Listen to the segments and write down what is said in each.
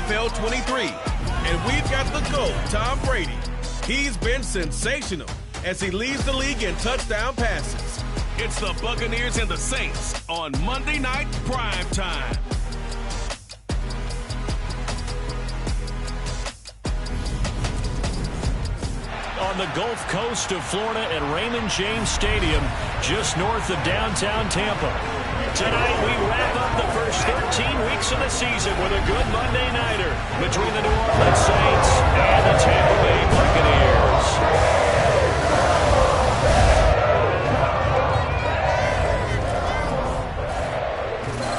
NFL 23. And we've got the GOAT, Tom Brady. He's been sensational as he leads the league in touchdown passes. It's the Buccaneers and the Saints on Monday Night Prime Time. On the Gulf Coast of Florida at Raymond James Stadium, just north of downtown Tampa. Tonight we wrap up the first 13 weeks of the season with a good Monday nighter between the New Orleans Saints and the Tampa Bay Buccaneers.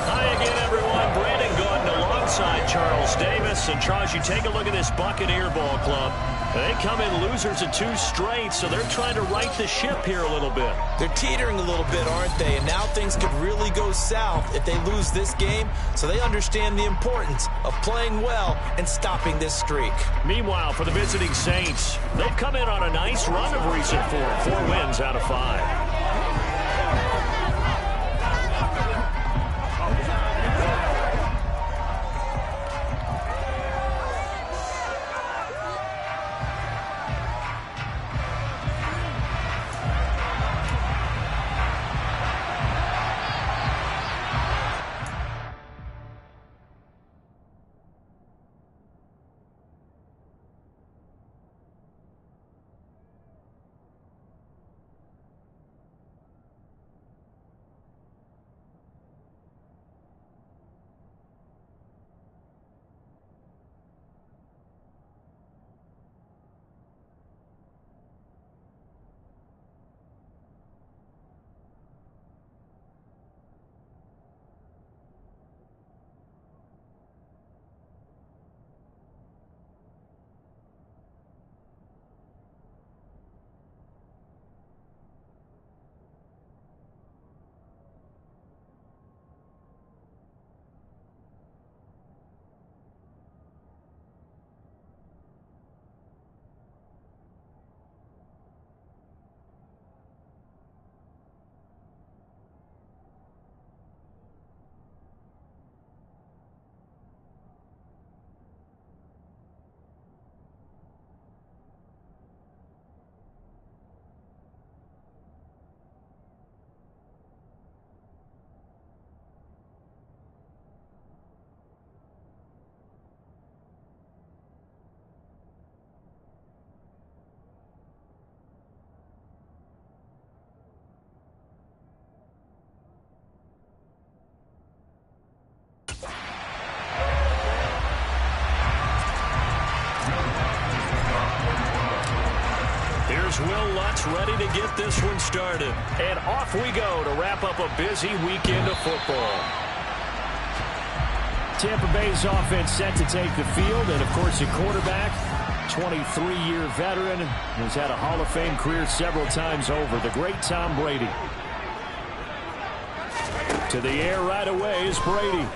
Hi again, everyone. Brandon Gordon alongside Charles Davis. And Charles, you take a look at this Buccaneer ball club. They come in losers of 2 straight, so they're trying to right the ship here a little bit. They're teetering a little bit, aren't they? And now things could really go south if they lose this game, so they understand the importance of playing well and stopping this streak. Meanwhile, for the visiting Saints, they've come in on a nice run of recent form, 4 wins out of 5. Will Lutz ready to get this one started. And off we go to wrap up a busy weekend of football. Tampa Bay's offense set to take the field. And, of course, a quarterback, 23-year veteran, who's had a Hall of Fame career several times over, the great Tom Brady. To the air right away is Brady.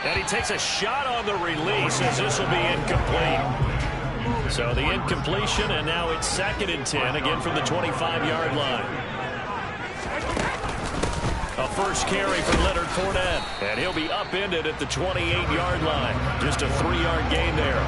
And he takes a shot on the release as this will be incomplete. So the incompletion, and now it's 2nd and 10, again from the 25-yard line. A first carry for Leonard Fournette, and he'll be upended at the 28-yard line. Just a 3-yard gain there.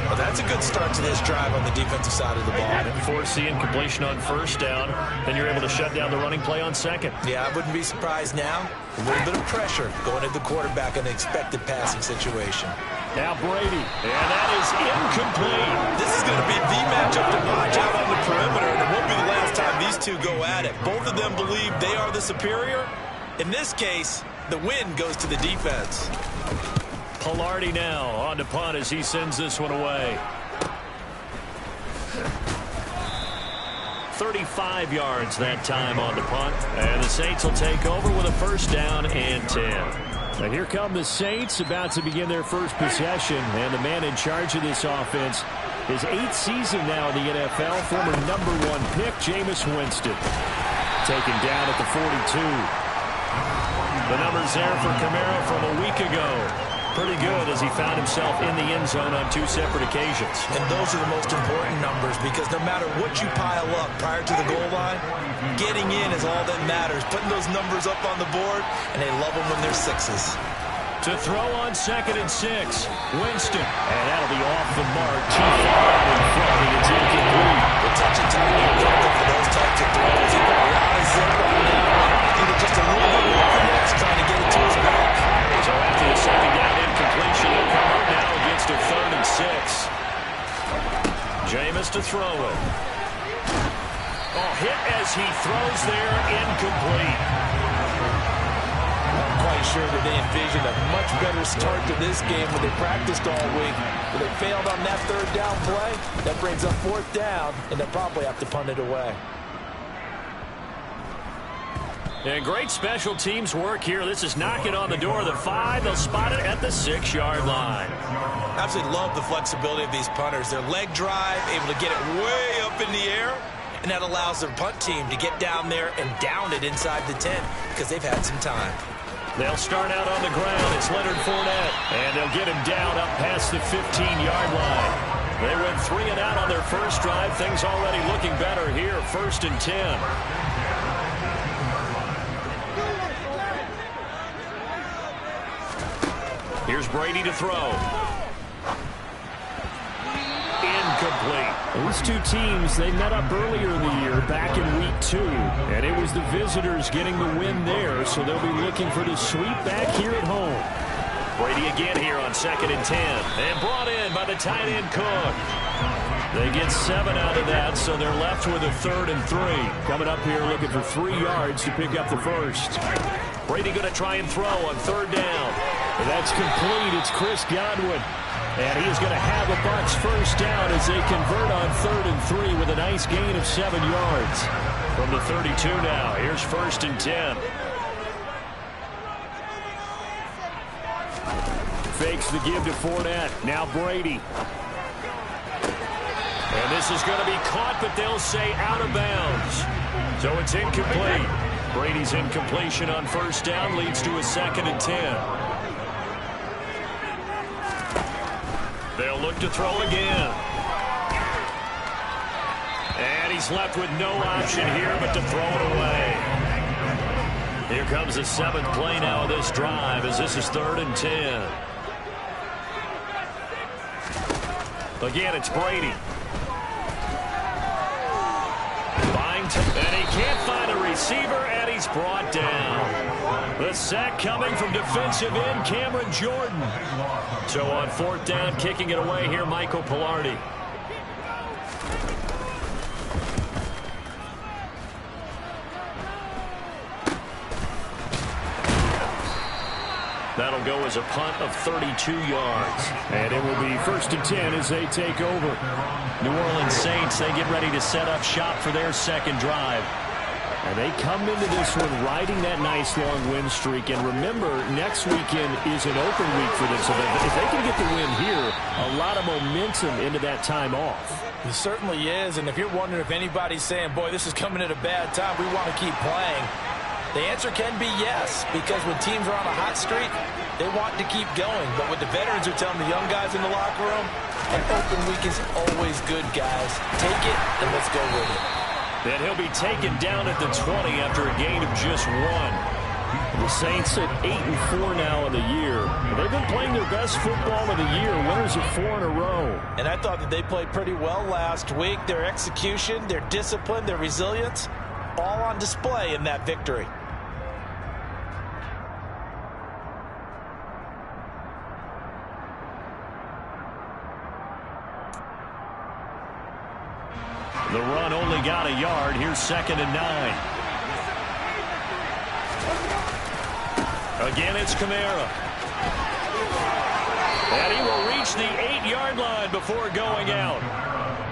Well, that's a good start to this drive on the defensive side of the ball. And force the incompletion on first down, then you're able to shut down the running play on 2nd. Yeah, I wouldn't be surprised now. A little bit of pressure going at the quarterback in an expected passing situation. Now Brady, and that is incomplete. This is going to be the matchup to watch out on the perimeter, and it won't be the last time these two go at it. Both of them believe they are the superior. In this case, the win goes to the defense. Pilardi now on to punt as he sends this one away. 35 yards that time on the punt. And the Saints will take over with a first down and 10. Now here come the Saints about to begin their first possession. And the man in charge of this offense, his 8th season now in the NFL, former #1 pick, Jameis Winston. Taken down at the 42. The numbers there for Kamara from a week ago. Pretty good as he found himself in the end zone on 2 separate occasions. And those are the most important numbers because no matter what you pile up prior to the goal line, getting in is all that matters. Putting those numbers up on the board, and they love them when they're 6s. To throw on 2nd and 6. Winston. And that'll be off the mark. Too far out in front. And it's incomplete. The touch and timing perfect for those types of throws. He got a lot of zip on that one. Needed just a little bit more finesse trying to get it to his back. So after the 2nd down incompletion, he'll come up now against a 3rd and 6. Jameis to throw it. Oh, hit as he throws there, incomplete. I'm quite sure that they envisioned a much better start to this game when they practiced all week. But they failed on that 3rd down play. That brings up 4th down, and they'll probably have to punt it away. And great special teams work here. This is knocking on the door of the 5. They'll spot it at the 6-yard line. Absolutely love the flexibility of these punters. Their leg drive, able to get it way up in the air, and that allows their punt team to get down there and down it inside the 10 because they've had some time. They'll start out on the ground. It's Leonard Fournette, and they'll get him down up past the 15-yard line. They went 3 and out on their first drive. Things already looking better here. 1st and 10. Here's Brady to throw. Incomplete. These two teams, they met up earlier in the year, back in week 2. And it was the visitors getting the win there, so they'll be looking for the sweep back here at home. Brady again here on 2nd and 10. And brought in by the tight end Cook. They get 7 out of that, so they're left with a 3rd and 3. Coming up here looking for 3 yards to pick up the first. Brady going to try and throw on 3rd down. That's complete. It's Chris Godwin. And he is going to have a Bucs first down as they convert on 3rd and 3 with a nice gain of 7 yards. From the 32 now, here's 1st and 10. Fakes the give to Fournette. Now Brady. And this is going to be caught, but they'll say out of bounds. So it's incomplete. Brady's incompletion on 1st down leads to a 2nd and 10. They'll look to throw again. And he's left with no option here but to throw it away. Here comes the 7th play now of this drive as this is 3rd and 10. Again, it's Brady. And he can't find a receiver, and he's brought down. The sack coming from defensive end Cameron Jordan. So on 4th down, kicking it away here, Michael Pilardi. That'll go as a punt of 32 yards. And it will be 1st and 10 as they take over. New Orleans Saints, they get ready to set up shop for their 2nd drive. And they come into this one riding that nice long win streak. And remember, next weekend is an open week for this event. If they can get the win here, a lot of momentum into that time off. It certainly is. And if you're wondering if anybody's saying, boy, this is coming at a bad time, we want to keep playing, the answer can be yes, because when teams are on a hot streak, they want to keep going. But what the veterans are telling the young guys in the locker room, an open week is always good, guys. Take it, and let's go with it. And he'll be taken down at the 20 after a gain of just 1. The Saints at 8-4 now in the year. They've been playing their best football of the year, winners of 4 in a row. And I thought that they played pretty well last week. Their execution, their discipline, their resilience, all on display in that victory. The run only got a yard. Here's 2nd and 9. Again, it's Kamara. And he will reach the 8-yard line before going out.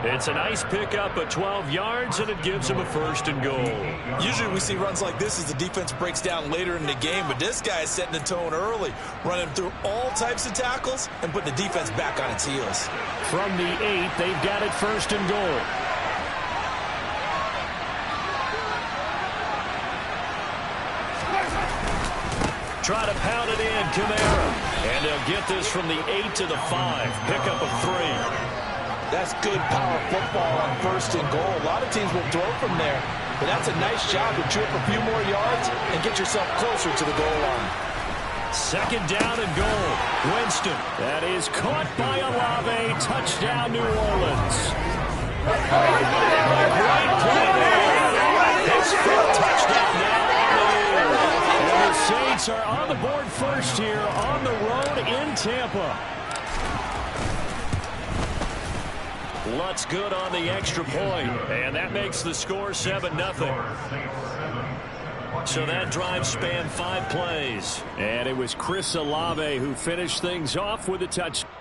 It's a nice pickup of 12 yards, and it gives him a 1st and goal. Usually we see runs like this as the defense breaks down later in the game, but this guy is setting the tone early, running through all types of tackles and put the defense back on its heels. From the 8, they've got it 1st and goal. Try to pound it in, Kamara. And they'll get this from the 8 to the 5. Pickup of 3. That's good power football on 1st and goal. A lot of teams will throw from there, but that's a nice job to trip a few more yards and get yourself closer to the goal line. Second down and goal. Winston. That is caught by Olave. Touchdown, New Orleans. Great play there. His fifth touchdown now on the year. And the Saints are on the board first here on the road in Tampa. Lutz good on the extra point, and that makes the score 7-0. So that drive spanned 5 plays. And it was Chris Olave who finished things off with a touchdown.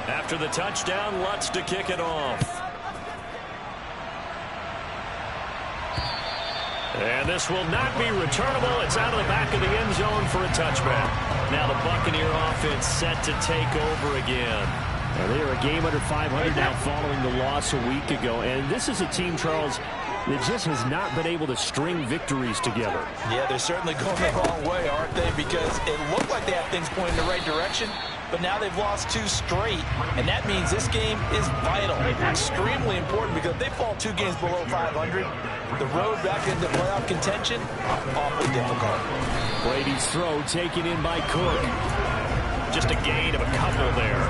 After the touchdown, Lutz to kick it off. And this will not be returnable. It's out of the back of the end zone for a touchback. Now the Buccaneer offense set to take over again. And they are a game under 500 now following the loss a week ago. And this is a team, Charles, that just has not been able to string victories together. Yeah, they're certainly going the wrong way, aren't they? Because it looked like they had things pointing in the right direction, but now they've lost 2 straight, and that means this game is vital, extremely important, because if they fall 2 games below 500, the road back into playoff contention, awfully difficult. Brady's throw taken in by Cook. Just a gain of a couple there.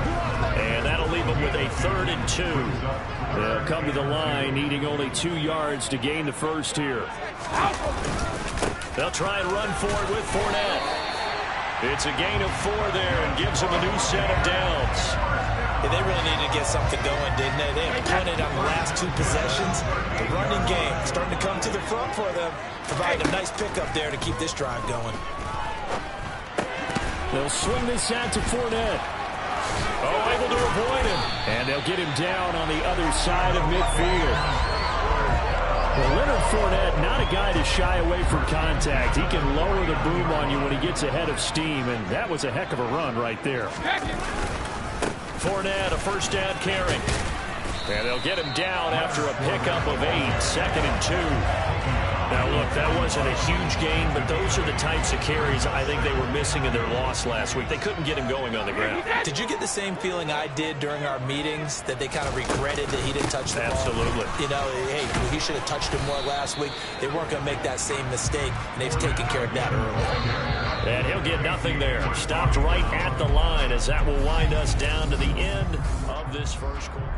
And that'll leave them with a 3rd and 2. They'll come to the line, needing only 2 yards to gain the first here. They'll try and run for it with Fournette. It's a gain of 4 there and gives them a new set of downs. Yeah, they really needed to get something going, didn't they? They have punted on the last 2 possessions. The running game starting to come to the front for them, providing a nice pickup there to keep this drive going. They'll swing this out to Fournette. Oh, able to avoid him. And they'll get him down on the other side of midfield. Well, Leonard Fournette, not a guy to shy away from contact. He can lower the boom on you when he gets ahead of steam, and that was a heck of a run right there. Fournette, a first down carry. And they'll get him down after a pickup of 8, 2nd and 2. Now, look, that wasn't a huge gain, but those are the types of carries I think they were missing in their loss last week. They couldn't get him going on the ground. Did you get the same feeling I did during our meetings, that they kind of regretted that he didn't touch the ball? Absolutely. You know, hey, he should have touched him more last week. They weren't going to make that same mistake, and they've taken care of that early. And he'll get nothing there. Stopped right at the line as that will wind us down to the end of this first quarter.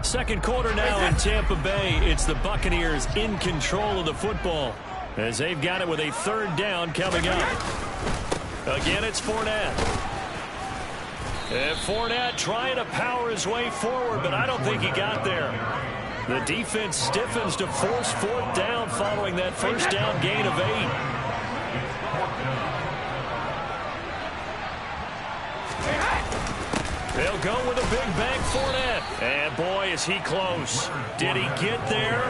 Second quarter now in Tampa Bay. It's the Buccaneers in control of the football as they've got it with a 3rd down coming up. Again, it's Fournette. And Fournette trying to power his way forward, but I don't think he got there. The defense stiffens to force 4th down following that first down gain of 8. They'll go with a big bank Fournette. And boy, is he close. Did he get there?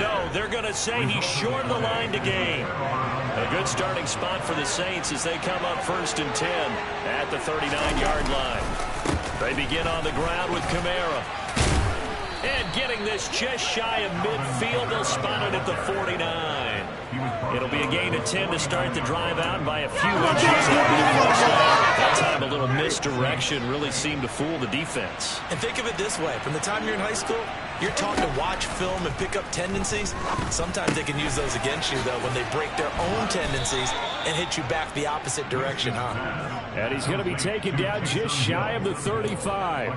No, they're going to say he's short of the line to gain. A good starting spot for the Saints as they come up 1st and 10 at the 39-yard line. They begin on the ground with Kamara. And getting this just shy of midfield, they'll spot it at the 49. It'll be a gain of 10 to start the drive out by a few inches. That time a little misdirection really seemed to fool the defense. And think of it this way. From the time you're in high school, you're taught to watch film and pick up tendencies. Sometimes they can use those against you, though, when they break their own tendencies and hit you back the opposite direction, huh? And he's going to be taken down just shy of the 35.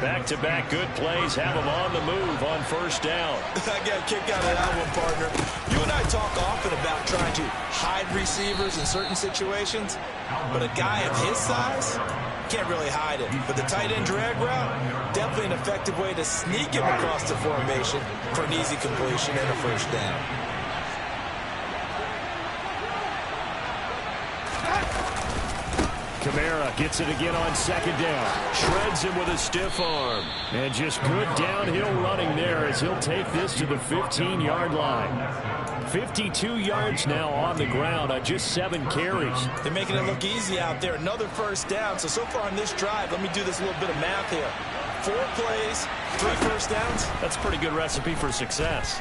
Back-to-back good plays have him on the move on 1st down. I got a kick out of that one, partner. You and I talk often about trying to hide receivers in certain situations, but a guy of his size, can't really hide it. But the tight end drag route, definitely an effective way to sneak him across the formation for an easy completion and a first down. Kamara gets it again on second down. Shreds him with a stiff arm. And just good downhill running there as he'll take this to the 15-yard line. 52 yards now on the ground on just 7 carries. They're making it look easy out there. Another first down. So far on this drive, let me do this little bit of math here. 4 plays, 3 first downs. That's a pretty good recipe for success.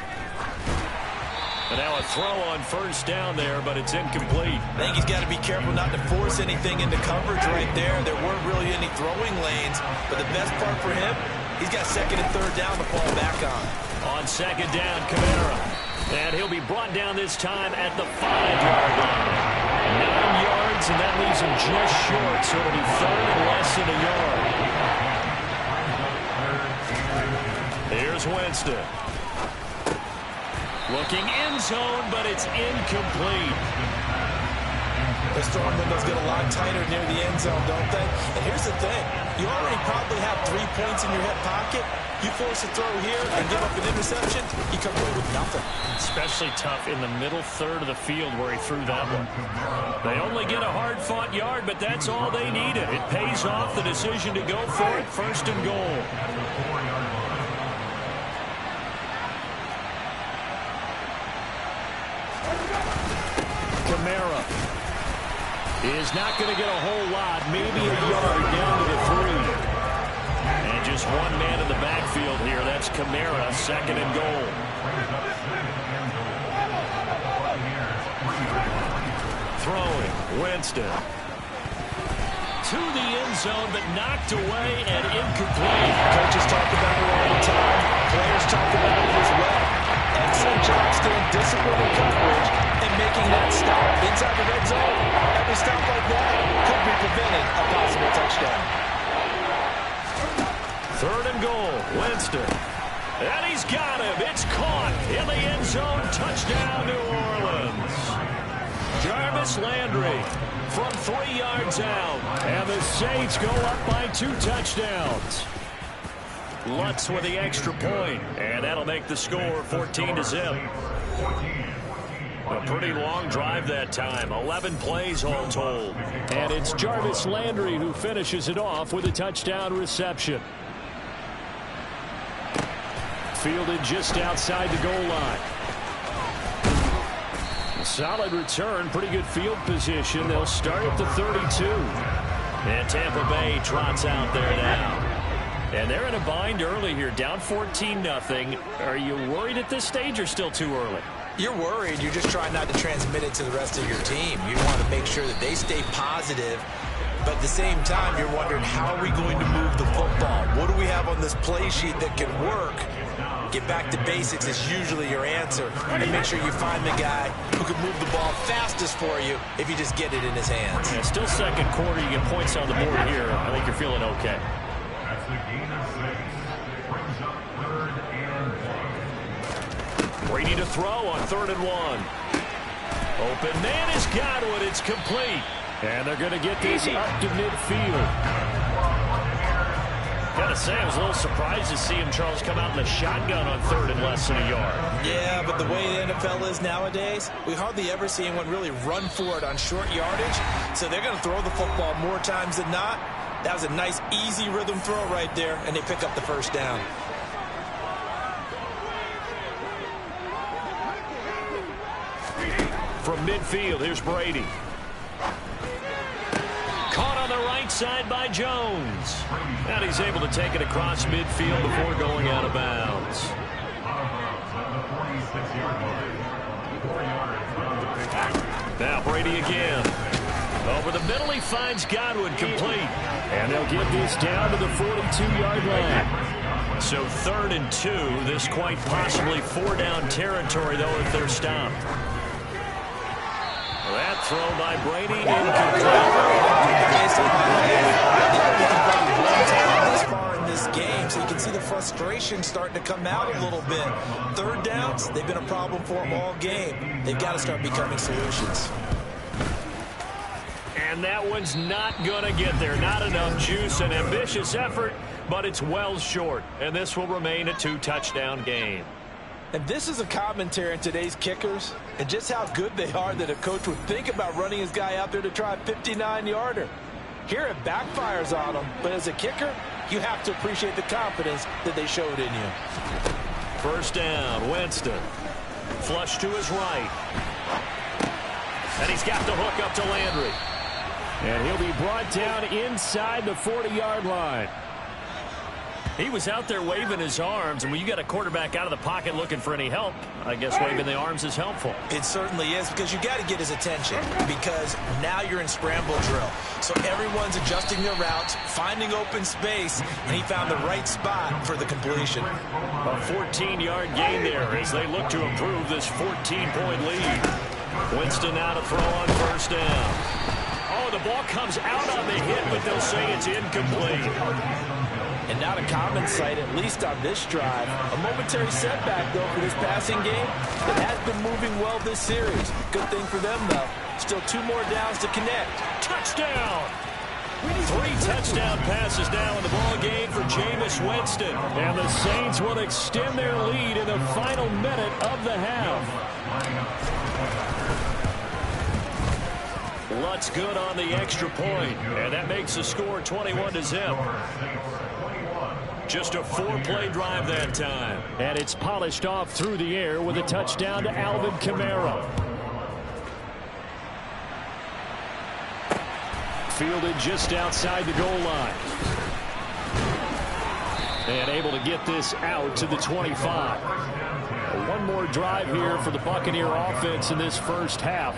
And now a throw on first down there, but it's incomplete. I think he's got to be careful not to force anything into coverage right there. There weren't really any throwing lanes, but the best part for him, he's got second and third down to fall back on. On second down, Kamara. And he'll be brought down this time at the 5-yard line. 9 yards, and that leaves him just short, so it'll be third and less than a yard. Here's Winston. Looking end zone, but it's incomplete. Those throwing windows get a lot tighter near the end zone, don't they? And here's the thing. You already probably have 3 points in your hip pocket. You force a throw here and give up an interception, you come away with nothing. Especially tough in the middle third of the field where he threw that one. They only get a hard-fought yard, but that's all they needed. It pays off the decision to go for it, first and goal. Kamara is not going to get a whole lot, maybe a yard down to the 3. And just one man in the backfield here. That's Kamara, second and goal. Throwing, Winston. To the end zone, but knocked away and incomplete. Coaches talk about it all the time. Players talk about it as well. Excellent job staying disciplined in coverage and making that stop inside the red zone. Every stop like that could be preventing a possible touchdown. Third and goal, Winston. And he's got him. It's caught in the end zone. Touchdown, New Orleans. Jarvis Landry from 3 yards out. And the Saints go up by 2 touchdowns. Lutz with the extra point, and that'll make the score 14-0. A pretty long drive that time, 11 plays all told. And it's Jarvis Landry who finishes it off with a touchdown reception. Fielded just outside the goal line. Solid return, pretty good field position. They'll start at the 32. And Tampa Bay trots out there now. And they're in a bind early here, down 14-0. Are you worried at this stage or still too early? You're worried. You're just trying not to transmit it to the rest of your team. You want to make sure that they stay positive. But at the same time, you're wondering, how are we going to move the football? What do we have on this play sheet that can work? Get back to basics is usually your answer. And make sure you find the guy who can move the ball fastest for you if you just get it in his hands. Yeah, still second quarter. You get points on the board here. I think you're feeling okay. That's the gain of 6. Brings up 3rd and 1. Brady to throw on 3rd and 1. Open man is Godwin. It's complete. And they're going to get this up to midfield. Gotta say, I was a little surprised to see him, Charles, come out in the shotgun on 3rd and less than a yard. Yeah, but the way the NFL is nowadays, we hardly ever see anyone really run for it on short yardage. So they're going to throw the football more times than not. That was a nice, easy rhythm throw right there, and they pick up the first down. From midfield, here's Brady. Caught on the right side by Jones. And he's able to take it across midfield before going out of bounds. Now Brady again. Over the middle, he finds Godwin complete. And they'll get this down to the 42-yard line. So 3rd and 2. This quite possibly 4-down territory, though, if they're stopped. That throw by Brady This far in this game, so you can see the frustration starting to come out a little bit. 3rd downs, they've been a problem for them all game. They've got to start becoming solutions. And that one's not going to get there. Not enough juice. An ambitious effort, but it's well short. And this will remain a 2-touchdown game. And this is a commentary on today's kickers and just how good they are that a coach would think about running his guy out there to try a 59-yarder. Here it backfires on him, but as a kicker, you have to appreciate the confidence that they showed in you. First down, Winston. Flush to his right. And he's got the hook up to Landry. And he'll be brought down inside the 40-yard line. He was out there waving his arms, and when you got a quarterback out of the pocket looking for any help, I guess waving the arms is helpful. It certainly is, because you got to get his attention, because now you're in scramble drill. So everyone's adjusting their routes, finding open space, and he found the right spot for the completion. A 14-yard gain there as they look to improve this 14-point lead. Winston now to throw on first down. Oh, the ball comes out on the hit, but they'll say it's incomplete. And not a common sight, at least on this drive. A momentary setback, though, for this passing game that has been moving well this series. Good thing for them, though. Still 2 more downs to connect. Touchdown! 3 touchdown passes now in the ball game for Jameis Winston. And the Saints will extend their lead in the final minute of the half. Lutt's good on the extra point, and that makes the score 21-0. Just a 4-play drive that time. And it's polished off through the air with a touchdown to Alvin Kamara. Fielded just outside the goal line. And able to get this out to the 25. One more drive here for the Buccaneer offense in this first half.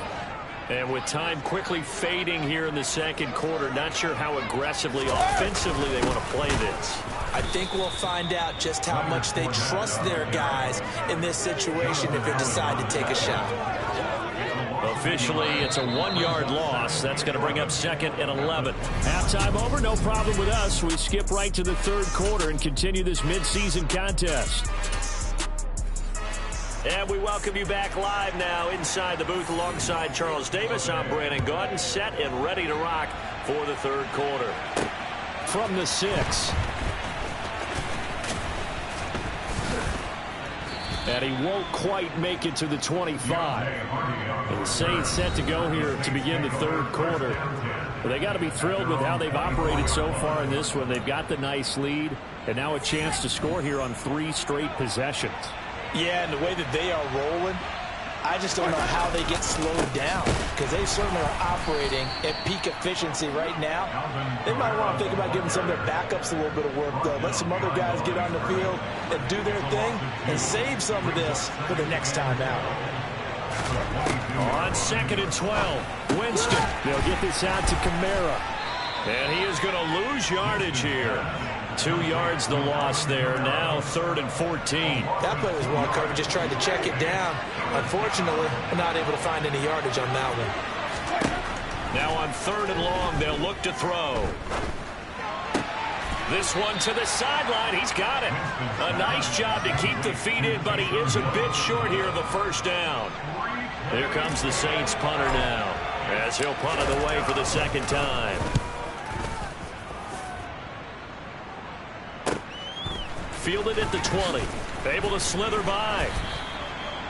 And with time quickly fading here in the second quarter, not sure how aggressively, offensively they want to play this. I think we'll find out just how much they trust their guys in this situation if they decide to take a shot. Officially, it's a 1-yard loss. That's going to bring up 2nd and 11. Halftime over, no problem with us. We skip right to the third quarter and continue this midseason contest. And we welcome you back live now inside the booth alongside Charles Davis. I'm Brandon Gaudin, set and ready to rock for the third quarter. From the 6. And he won't quite make it to the 25. And the Saints set to go here to begin the third quarter. But they got to be thrilled with how they've operated so far in this one. They've got the nice lead, and now a chance to score here on 3 straight possessions. Yeah, and the way that they are rolling, I just don't know how they get slowed down, because they certainly are operating at peak efficiency right now. They might want to think about giving some of their backups a little bit of work, though. Let some other guys get on the field and do their thing and save some of this for the next time out. On 2nd and 12, Winston. They'll get this out to Kamara. And he is going to lose yardage here. 2 yards the loss there. Now 3rd and 14. That play was well covered. Just tried to check it down. Unfortunately, not able to find any yardage on that one. Now on 3rd and long, they'll look to throw. This one to the sideline. He's got it. A nice job to keep the feet in, but he is a bit short here of the first down. Here comes the Saints punter now, as he'll punt it away for the second time. Fielded at the 20. Able to slither by.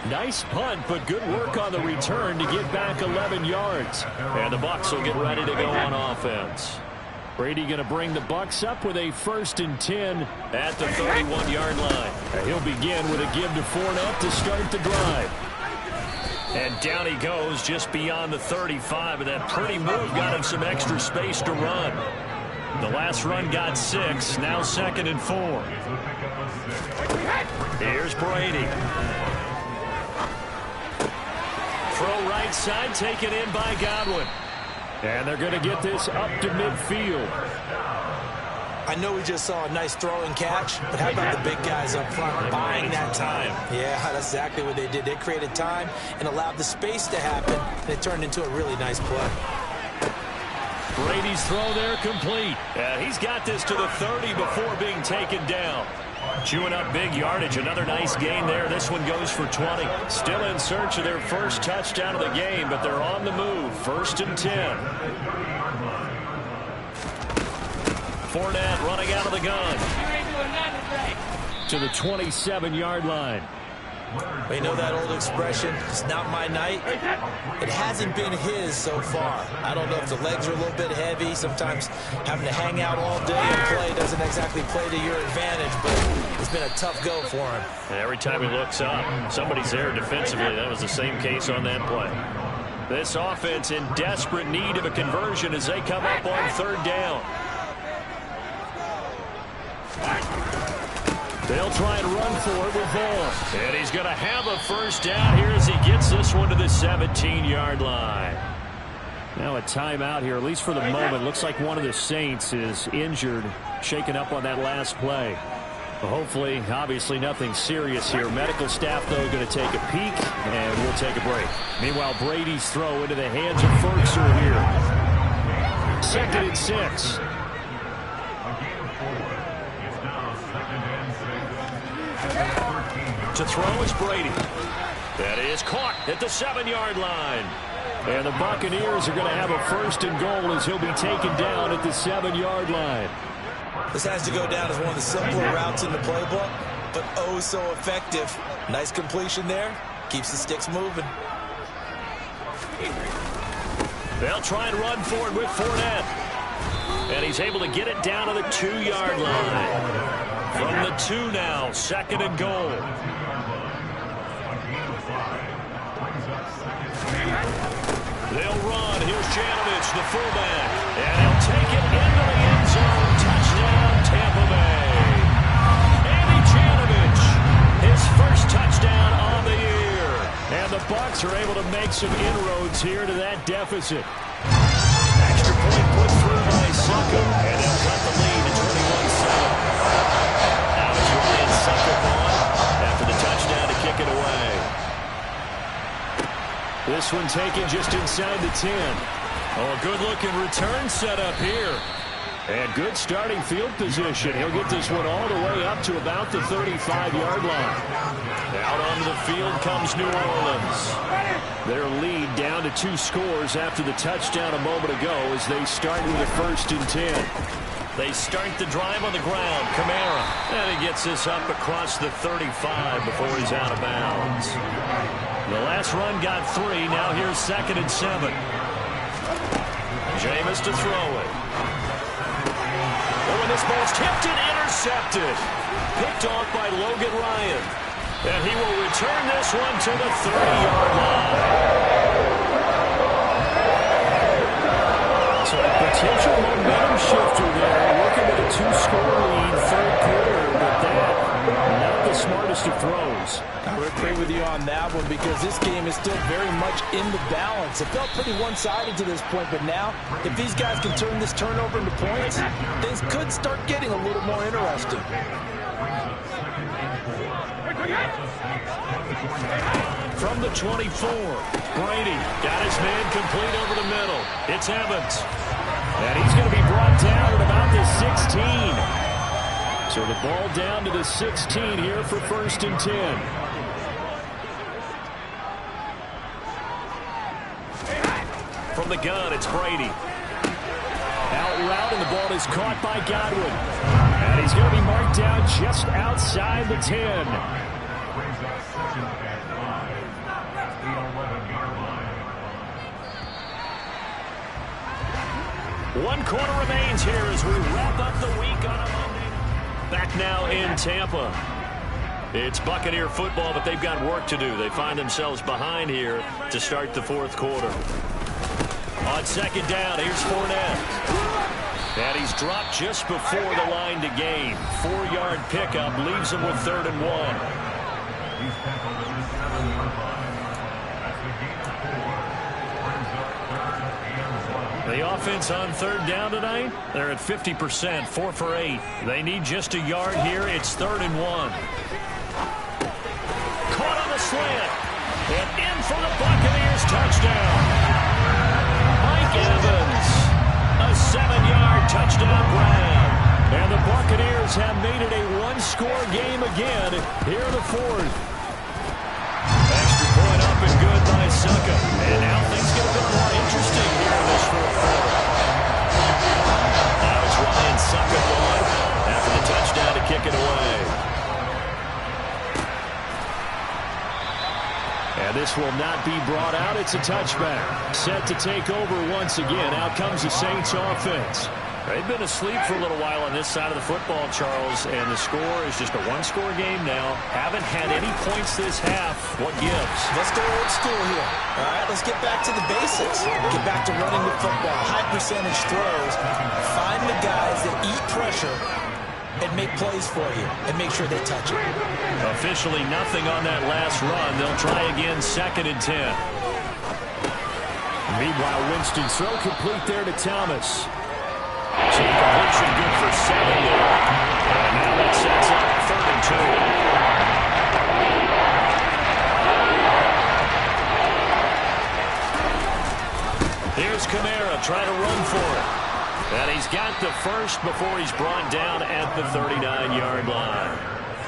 Nice punt, but good work on the return to get back 11 yards. And the Bucs will get ready to go on offense. Brady going to bring the Bucs up with a 1st and 10 at the 31-yard line. And he'll begin with a give to Fournette to start the drive. And down he goes just beyond the 35, and that pretty move got him some extra space to run. The last run got 6, now 2nd and 4. Here's Brady. Throw right side, taken in by Godwin. And they're going to get this up to midfield. I know we just saw a nice throw and catch, but how about the big guys up front buying that time? Yeah, that's exactly what they did. They created time and allowed the space to happen, and it turned into a really nice play. Brady's throw there complete. He's got this to the 30 before being taken down. Chewing up big yardage. Another nice gain there. This one goes for 20. Still in search of their first touchdown of the game, but they're on the move. 1st and 10. Fournette running out of the gun to the 27-yard line. We know that old expression, it's not my night. It hasn't been his so far. I don't know if the legs are a little bit heavy. Sometimes having to hang out all day and play doesn't exactly play to your advantage, but it's been a tough go for him. And every time he looks up, somebody's there defensively. That was the same case on that play. This offense in desperate need of a conversion as they come up on 3rd down. They'll try and run for it with Vaughn. And he's going to have a first down here as he gets this one to the 17-yard line. Now a timeout here, at least for the moment. Looks like one of the Saints is injured, shaken up on that last play. Well, hopefully, obviously nothing serious here. Medical staff, though, going to take a peek, and we'll take a break. Meanwhile, Brady's throw into the hands of Ferguson here. 2nd and 6. To throw is Brady. That is caught at the 7-yard line. And the Buccaneers are going to have a 1st and goal as he'll be taken down at the 7-yard line. This has to go down as one of the simpler routes in the playbook, but oh so effective. Nice completion there. Keeps the sticks moving. They'll try and run for it with Fournette. And he's able to get it down to the 2-yard line. From the 2 now, 2nd and goal. They'll run. Here's Janovich, the fullback. And he'll take it into the end zone. Touchdown, Tampa Bay. Andy Janovich, his first touchdown on the year. And the Bucs are able to make some inroads here to that deficit. Extra point put through by Succo. And they'll cut the lead to 21-7. Now it's Ryan Succo on after the touchdown to kick it away. This one taken just inside the 10. Oh, a good-looking return set up here. And good starting field position. He'll get this one all the way up to about the 35-yard line. Out onto the field comes New Orleans. Their lead down to 2 scores after the touchdown a moment ago as they start with a 1st and 10. They start the drive on the ground. Kamara. And he gets this up across the 35 before he's out of bounds. The last run got 3. Now here's 2nd and 7. Jameis to throw it. Oh, and this ball's tipped and intercepted. Picked off by Logan Ryan. And he will return this one to the 30-yard line. So a potential momentum shifter there. Looking at a 2-score lead, 3rd quarter, but that not the smartest of throws. I would agree with you on that one because this game is still very much in the balance. It felt pretty one-sided to this point, but now if these guys can turn this turnover into points, things could start getting a little more interesting. From the 24, Brady got his man complete over the middle. It's Evans. And he's going to be brought down at about the 16. So the ball down to the 16 here for 1st and 10. From the gun, it's Brady. Out route, and the ball is caught by Godwin. And he's going to be marked down just outside the 10. Brings up 2nd and 5 at the 11-yard line. 1 quarter remains here as we wrap up the week on a Monday. Back now in Tampa. It's Buccaneer football, but they've got work to do. They find themselves behind here to start the 4th quarter. On 2nd down, here's Fournette. And he's dropped just before the line to gain. 4-yard pickup leaves him with 3rd and 1. He's tackled at the 7-yard line. That's the gain of 4. Brings up 3rd and 1. The offense on 3rd down tonight, they're at 50%, 4 for 8. They need just a yard here. It's 3rd and 1. Caught on the slant. And in for the Buccaneers touchdown. Evans, a 7-yard touchdown grab. And the Buccaneers have made it a 1-score game. again here in the fourth. Extra point up and good by Succa. And now things get a bit more interesting here in this fourth quarter. Now it's Ryan Succa on after the touchdown to kick it away. And this will not be brought out. It's a touchback. Set to take over once again. Out comes the Saints offense. They've been asleep for a little while on this side of the football, Charles, and the score is just a one-score game now. Haven't had any points this half. What gives? Let's go old school here. All right, let's get back to the basics. Get back to running the football, high percentage throws. Find the guys that eat pressure and make plays for you and make sure they touch it. Officially nothing on that last run. They'll try again, 2nd and 10. Meanwhile, Winston's throw complete there to Thomas. So completion good for 7 there. And now that sets up 3rd and 2. Here's Kamara trying to run for it. And he's got the first before he's brought down at the 39-yard line.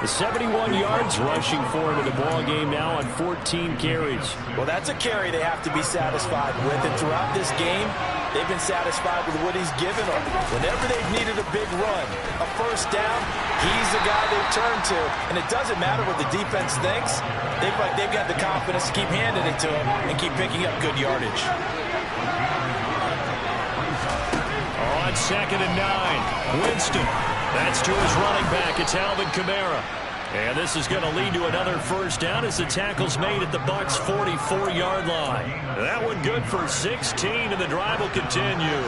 The 71 yards rushing for him in the ball game now on 14 carries. Well, that's a carry they have to be satisfied with. And throughout this game, they've been satisfied with what he's given them. Whenever they've needed a big run, a first down, he's the guy they've turned to. And it doesn't matter what the defense thinks. They've got the confidence to keep handing it to him and keep picking up good yardage. On 2nd and 9, Winston. That's to his running back. It's Alvin Kamara. And this is going to lead to another first down as the tackle's made at the Bucs' 44-yard line. That one good for 16, and the drive will continue.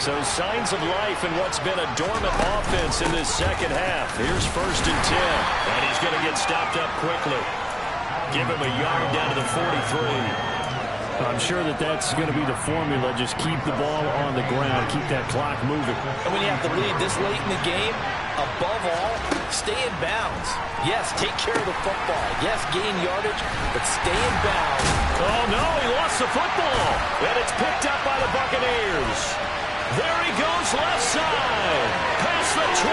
So signs of life in what's been a dormant offense in this second half. Here's 1st and 10. And he's going to get stopped up quickly. Give him a yard down to the 43. I'm sure that's going to be the formula. Just keep the ball on the ground. Keep that clock moving. And when you have to lead this late in the game, above all, stay in bounds. Yes, take care of the football. Yes, gain yardage, but stay in bounds. Oh, no, he lost the football. And it's picked up by the Buccaneers. There he goes left side. Past the 20.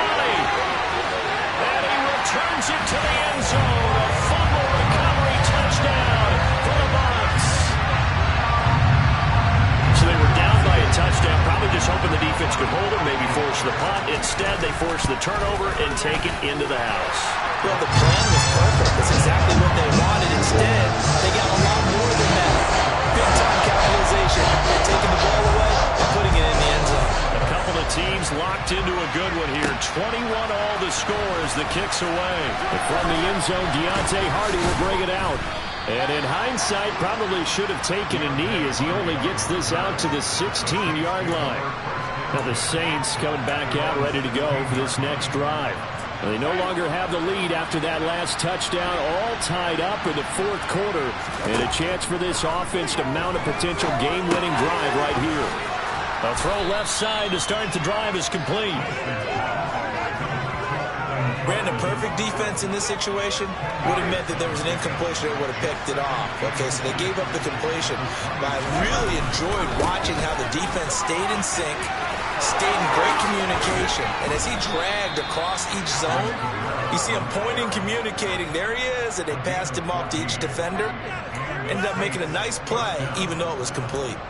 And he returns it to the end zone. A fumble recovery touchdown for the Bucs. So they were down by a touchdown, probably just hoping the defense could hold it, maybe force the punt. Instead, they force the turnover and take it into the house. Well, the plan was perfect. That's exactly what they wanted. Instead, they got a lot more than that. Big-time capitalization. They're taking the ball away and putting it in the end zone. A couple of teams locked into a good one here. 21 all the score as the kick's away. And from the end zone, Deontay Hardy will bring it out. And in hindsight, probably should have taken a knee as he only gets this out to the 16-yard line. Now the Saints coming back out ready to go for this next drive. And they no longer have the lead after that last touchdown, all tied up in the fourth quarter. And a chance for this offense to mount a potential game-winning drive right here. A throw left side to start the drive is complete. Brandon, perfect defense in this situation would have meant that there was an incompletion. They would have picked it off. Okay, so they gave up the completion. But I really enjoyed watching how the defense stayed in sync, stayed in great communication. And as he dragged across each zone, you see him pointing, communicating. There he is, and they passed him off to each defender. Ended up making a nice play, even though it was complete.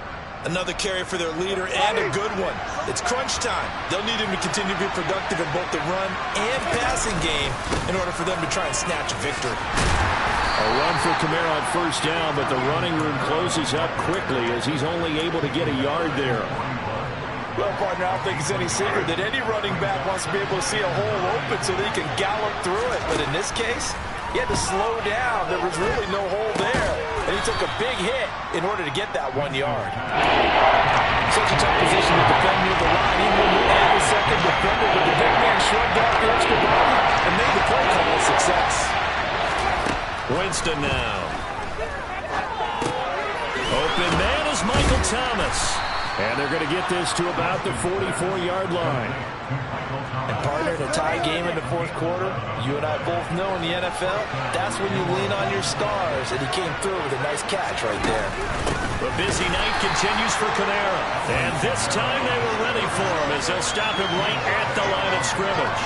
Another carry for their leader, and a good one. It's crunch time. They'll need him to continue to be productive in both the run and passing game in order for them to try and snatch a victory. A run for Kamara on first down, but the running room closes up quickly as he's only able to get a yard there. Well, partner, I don't think it's any secret that any running back wants to be able to see a hole open so that he can gallop through it. But in this case, he had to slow down. There was really no hole there. And he took a big hit in order to get that 1 yard. Such a tough position to defend near the line. Even when you add a second defender, but the big man shrugged off the extra body and made the play call a success. Winston now. Open man is Michael Thomas. And they're going to get this to about the 44-yard line. And partner, in a tie game in the fourth quarter, you and I both know in the NFL, that's when you lean on your stars, and he came through with a nice catch right there. The busy night continues for Kamara. And this time they were ready for him as they'll stop him right at the line of scrimmage.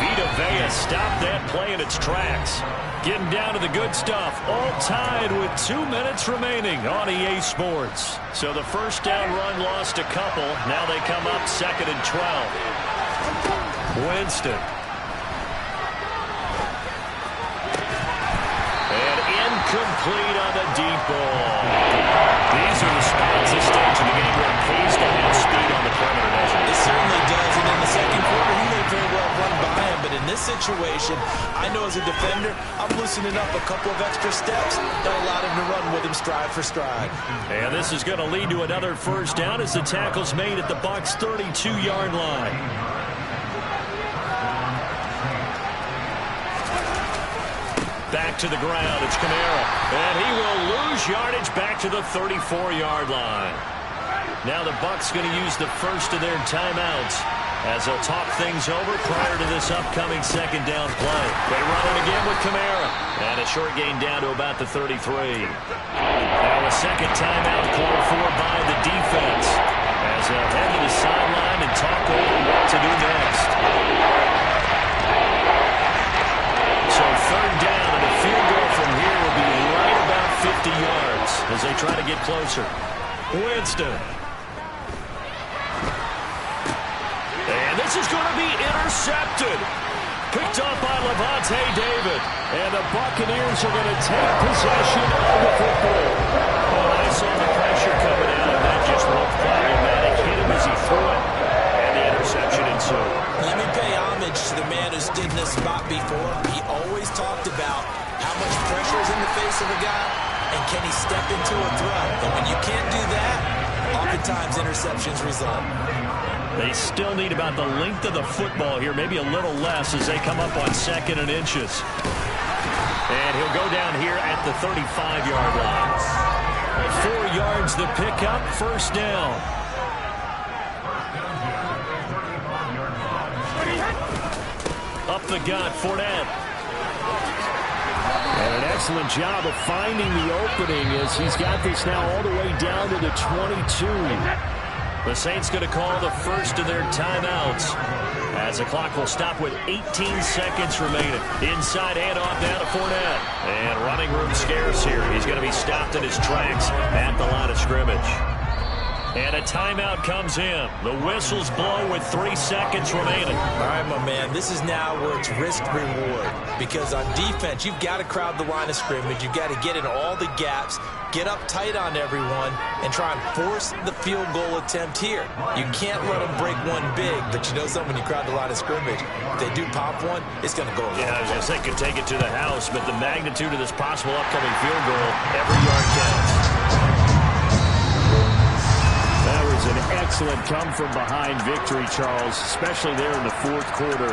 Vita Vea stopped that play in its tracks. Getting down to the good stuff. All tied with 2 minutes remaining on EA Sports. So the first down run lost a couple. Now they come up 2nd and 12. Winston. And incomplete on the deep ball. These are the spots this stage of the game where it pays to have speed on the perimeter measure. It certainly does, and in the second quarter, he may very well run by him, but in this situation, I know as a defender, I'm loosening up a couple of extra steps that allowed him to run with him stride for stride. And this is going to lead to another first down as the tackle's made at the Bucs' 32-yard line. Back to the ground, it's Kamara. And he will lose yardage back to the 34-yard line. Now the Bucs going to use the first of their timeouts as they'll talk things over prior to this upcoming second down play. They run it again with Kamara. And a short gain down to about the 33. Now a second timeout called for by the defense as they'll head to the sideline and talk over what to do next. So third down, and a field goal from here will be right about 50 yards as they try to get closer. Winston. And this is going to be intercepted. Picked up by Levante David. And the Buccaneers are going to take possession of the football. Oh, I saw the pressure coming out, and that just looked problematic. Hit him as he threw it, and the interception ensued. Let me pay homage to the man who stood in this spot before. He always talked about how much pressure is in the face of a guy, and can he step into a throw. And when you can't do that, oftentimes interceptions result. They still need about the length of the football here, maybe a little less as they come up on 2nd and inches. And he'll go down here at the 35-yard line. 4 yards the pickup, first down. Up the gut, Fournette. And an excellent job of finding the opening as he's got this now all the way down to the 22. The Saints going to call the first of their timeouts as the clock will stop with 18 seconds remaining. Inside handoff now to Fournette. And running room scarce here. He's going to be stopped in his tracks at the line of scrimmage. And a timeout comes in. The whistles blow with 3 seconds remaining. All right, my man, this is now where it's risk-reward. Because on defense, you've got to crowd the line of scrimmage. You've got to get in all the gaps, get up tight on everyone, and try and force the field goal attempt here. You can't let them break one big, but you know something, when you crowd the line of scrimmage, if they do pop one, it's going to go a long way. I was going to say could take it to the house, but the magnitude of this possible upcoming field goal, every yard counts. That was an excellent come-from-behind victory, Charles, especially there in the fourth quarter.